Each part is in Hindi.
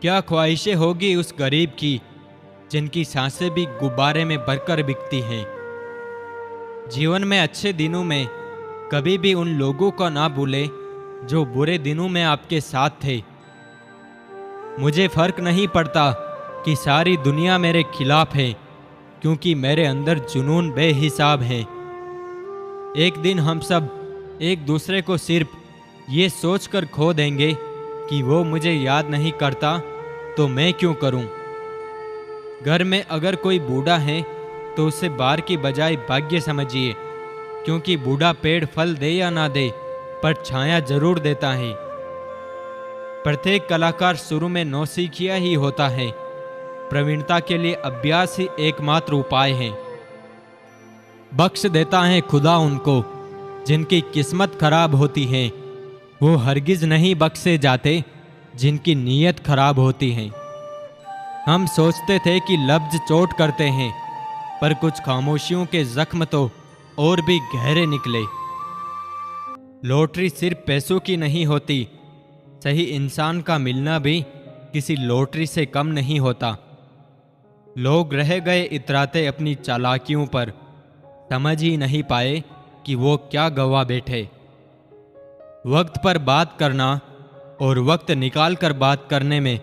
क्या ख्वाहिशें होगी उस गरीब की जिनकी सांसें भी गुब्बारे में भरकर बिकती हैं। जीवन में अच्छे दिनों में कभी भी उन लोगों को ना भूले जो बुरे दिनों में आपके साथ थे। मुझे फर्क नहीं पड़ता कि सारी दुनिया मेरे खिलाफ है, क्योंकि मेरे अंदर जुनून बेहिसाब है। एक दिन हम सब एक दूसरे को सिर्फ ये सोचकर खो देंगे कि वो मुझे याद नहीं करता तो मैं क्यों करूं। घर में अगर कोई बूढ़ा है तो उसे बार की बजाय भाग्य समझिए, क्योंकि बूढ़ा पेड़ फल दे या ना दे पर छाया जरूर देता है। प्रत्येक कलाकार शुरू में नौसिखिया ही होता है। प्रवीणता के लिए अभ्यास ही एकमात्र उपाय है। बख्श देता है खुदा उनको जिनकी किस्मत खराब होती है। वो हरगिज नहीं बख्शे जाते जिनकी नीयत खराब होती है। हम सोचते थे कि लफ्ज चोट करते हैं, पर कुछ खामोशियों के जख्म तो और भी गहरे निकले। लॉटरी सिर्फ पैसों की नहीं होती, सही इंसान का मिलना भी किसी लॉटरी से कम नहीं होता। लोग रह गए इतराते अपनी चालाकियों पर, समझ ही नहीं पाए कि वो क्या गवा बैठे। वक्त पर बात करना और वक्त निकाल कर बात करने में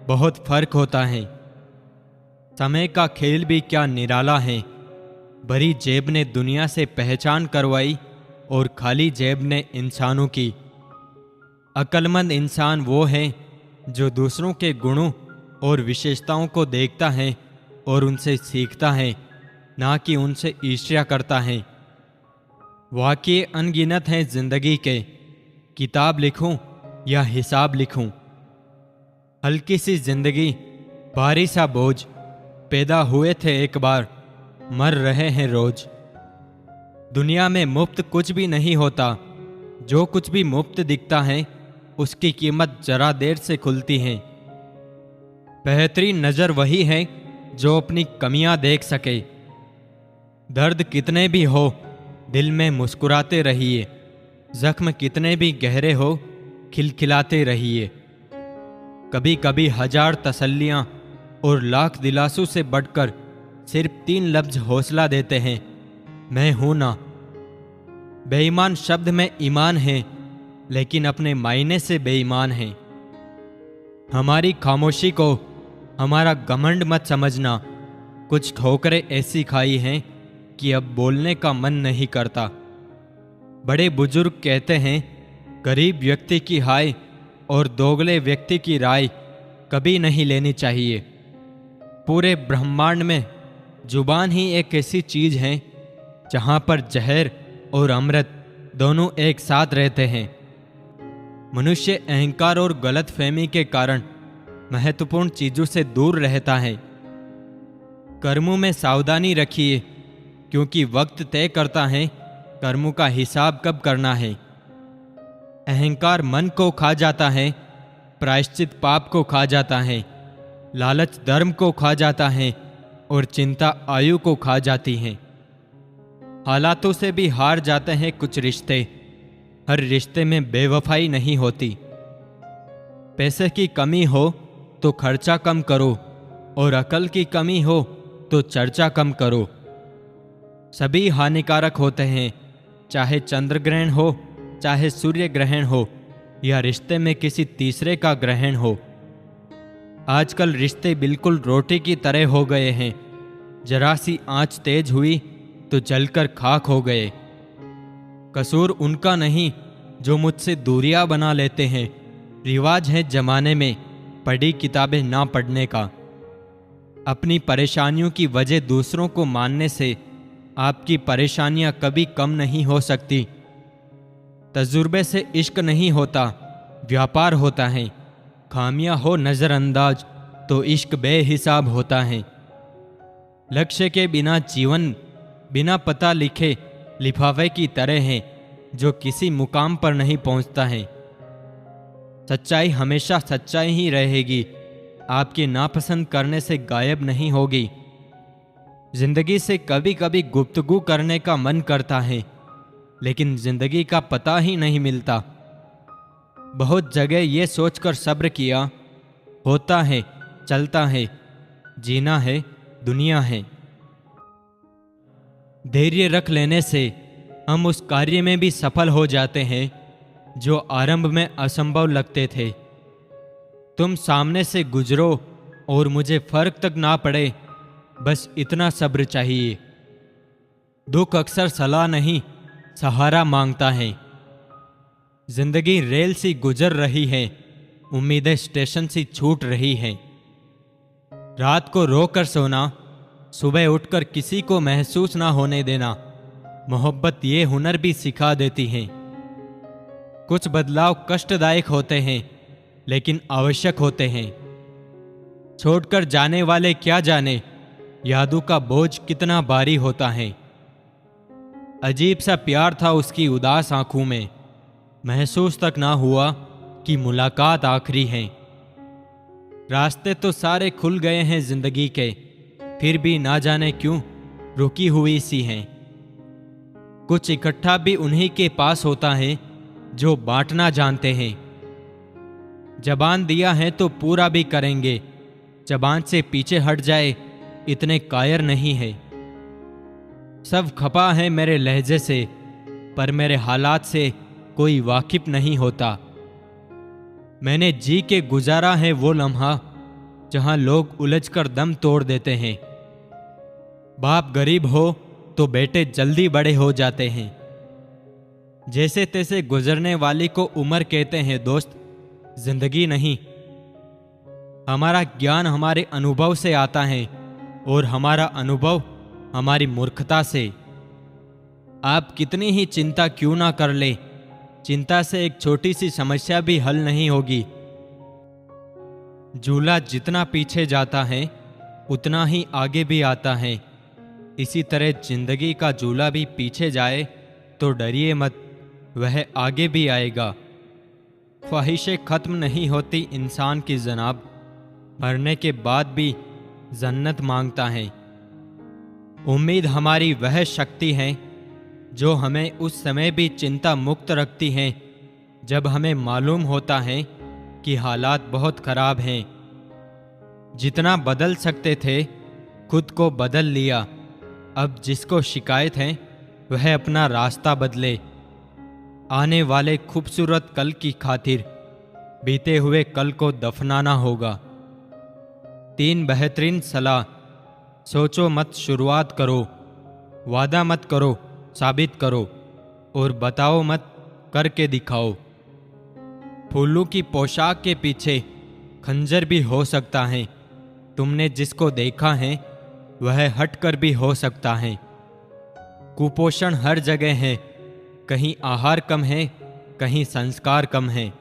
बहुत फर्क होता है। समय का खेल भी क्या निराला है। भरी जेब ने दुनिया से पहचान करवाई और खाली जेब ने इंसानों की। अक्लमंद इंसान वो है जो दूसरों के गुणों और विशेषताओं को देखता है और उनसे सीखता है, ना कि उनसे ईर्ष्या करता है। वाक़ये अनगिनत हैं जिंदगी के, किताब लिखूं या हिसाब लिखूं। हल्की सी जिंदगी, भारी सा बोझ। पैदा हुए थे एक बार, मर रहे हैं रोज। दुनिया में मुफ्त कुछ भी नहीं होता। जो कुछ भी मुफ्त दिखता है उसकी कीमत जरा देर से खुलती है। बेहतरीन नज़र वही है जो अपनी कमियां देख सके। दर्द कितने भी हो दिल में मुस्कुराते रहिए। जख्म कितने भी गहरे हो खिलखिलाते रहिए। कभी कभी 1000 तसल्लियां और लाख दिलासों से बढ़कर सिर्फ 3 लफ्ज हौसला देते हैं, मैं हूं ना। बेईमान शब्द में ईमान है, लेकिन अपने मायने से बेईमान है। हमारी खामोशी को हमारा घमंड मत समझना। कुछ ठोकरें ऐसी खाई हैं कि अब बोलने का मन नहीं करता। बड़े बुजुर्ग कहते हैं, गरीब व्यक्ति की हाय और दोगले व्यक्ति की राय कभी नहीं लेनी चाहिए। पूरे ब्रह्मांड में जुबान ही एक ऐसी चीज है जहां पर जहर और अमृत दोनों एक साथ रहते हैं। मनुष्य अहंकार और गलतफहमी के कारण महत्वपूर्ण चीजों से दूर रहता है। कर्मों में सावधानी रखिए, क्योंकि वक्त तय करता है कर्मों का हिसाब कब करना है। अहंकार मन को खा जाता है, प्रायश्चित पाप को खा जाता है, लालच धर्म को खा जाता है और चिंता आयु को खा जाती है। हालातों से भी हार जाते हैं कुछ रिश्ते। हर रिश्ते में बेवफाई नहीं होती। पैसे की कमी हो तो खर्चा कम करो, और अकल की कमी हो तो चर्चा कम करो। सभी हानिकारक होते हैं, चाहे चंद्र ग्रहण हो, चाहे सूर्य ग्रहण हो, या रिश्ते में किसी तीसरे का ग्रहण हो। आजकल रिश्ते बिल्कुल रोटी की तरह हो गए हैं। जरा सी आंच तेज हुई तो जलकर खाक हो गए। कसूर उनका नहीं जो मुझसे दूरियां बना लेते हैं। रिवाज है जमाने में पढ़ी किताबें ना पढ़ने का। अपनी परेशानियों की वजह दूसरों को मानने से आपकी परेशानियां कभी कम नहीं हो सकती। तजुर्बे से इश्क नहीं होता, व्यापार होता है। खामियां हो नज़रअंदाज तो इश्क बेहिसाब होता है। लक्ष्य के बिना जीवन बिना पता लिखे लिफाफे की तरह है जो किसी मुकाम पर नहीं पहुंचता है। सच्चाई हमेशा सच्चाई ही रहेगी, आपके नापसंद करने से गायब नहीं होगी। जिंदगी से कभी कभी गुफ्तगू करने का मन करता है, लेकिन जिंदगी का पता ही नहीं मिलता। बहुत जगह ये सोचकर सब्र किया होता है, चलता है, जीना है, दुनिया है। धैर्य रख लेने से हम उस कार्य में भी सफल हो जाते हैं जो आरंभ में असंभव लगते थे। तुम सामने से गुजरो और मुझे फर्क तक ना पड़े, बस इतना सब्र चाहिए। दुख अक्सर सलाह नहीं, सहारा मांगता है। जिंदगी रेल सी गुजर रही है, उम्मीदें स्टेशन सी छूट रही हैं। रात को रोकर सोना, सुबह उठकर किसी को महसूस ना होने देना, मोहब्बत ये हुनर भी सिखा देती है। कुछ बदलाव कष्टदायक होते हैं, लेकिन आवश्यक होते हैं। छोड़कर जाने वाले क्या जाने यादों का बोझ कितना भारी होता है। अजीब सा प्यार था उसकी उदास आंखों में, महसूस तक ना हुआ कि मुलाकात आखिरी है। रास्ते तो सारे खुल गए हैं जिंदगी के, फिर भी ना जाने क्यों रुकी हुई सी हैं। कुछ इकट्ठा भी उन्हीं के पास होता है जो बांटना जानते हैं। जबान दिया है तो पूरा भी करेंगे, जबान से पीछे हट जाए इतने कायर नहीं है। सब खपा है मेरे लहजे से, पर मेरे हालात से कोई वाकिफ नहीं होता। मैंने जी के गुजारा है वो लम्हा जहां लोग उलझकर दम तोड़ देते हैं। बाप गरीब हो तो बेटे जल्दी बड़े हो जाते हैं। जैसे तैसे गुजरने वाली को उम्र कहते हैं दोस्त, जिंदगी नहीं। हमारा ज्ञान हमारे अनुभव से आता है और हमारा अनुभव हमारी मूर्खता से। आप कितनी ही चिंता क्यों ना कर ले, चिंता से एक छोटी सी समस्या भी हल नहीं होगी। झूला जितना पीछे जाता है उतना ही आगे भी आता है। इसी तरह जिंदगी का झूला भी पीछे जाए तो डरिए मत, वह आगे भी आएगा। ख्वाहिशें खत्म नहीं होती इंसान की जनाब, मरने के बाद भी जन्नत मांगता है। उम्मीद हमारी वह शक्ति है जो हमें उस समय भी चिंता मुक्त रखती है जब हमें मालूम होता है कि हालात बहुत खराब हैं। जितना बदल सकते थे खुद को बदल लिया। अब जिसको शिकायत है वह अपना रास्ता बदले। आने वाले खूबसूरत कल की खातिर बीते हुए कल को दफनाना होगा। 3 बेहतरीन सलाह। सोचो मत, शुरुआत करो। वादा मत करो, साबित करो। और बताओ मत, करके दिखाओ। फूलों की पोशाक के पीछे खंजर भी हो सकता है। तुमने जिसको देखा है वह हटकर भी हो सकता है। कुपोषण हर जगह है, कहीं आहार कम है, कहीं संस्कार कम है।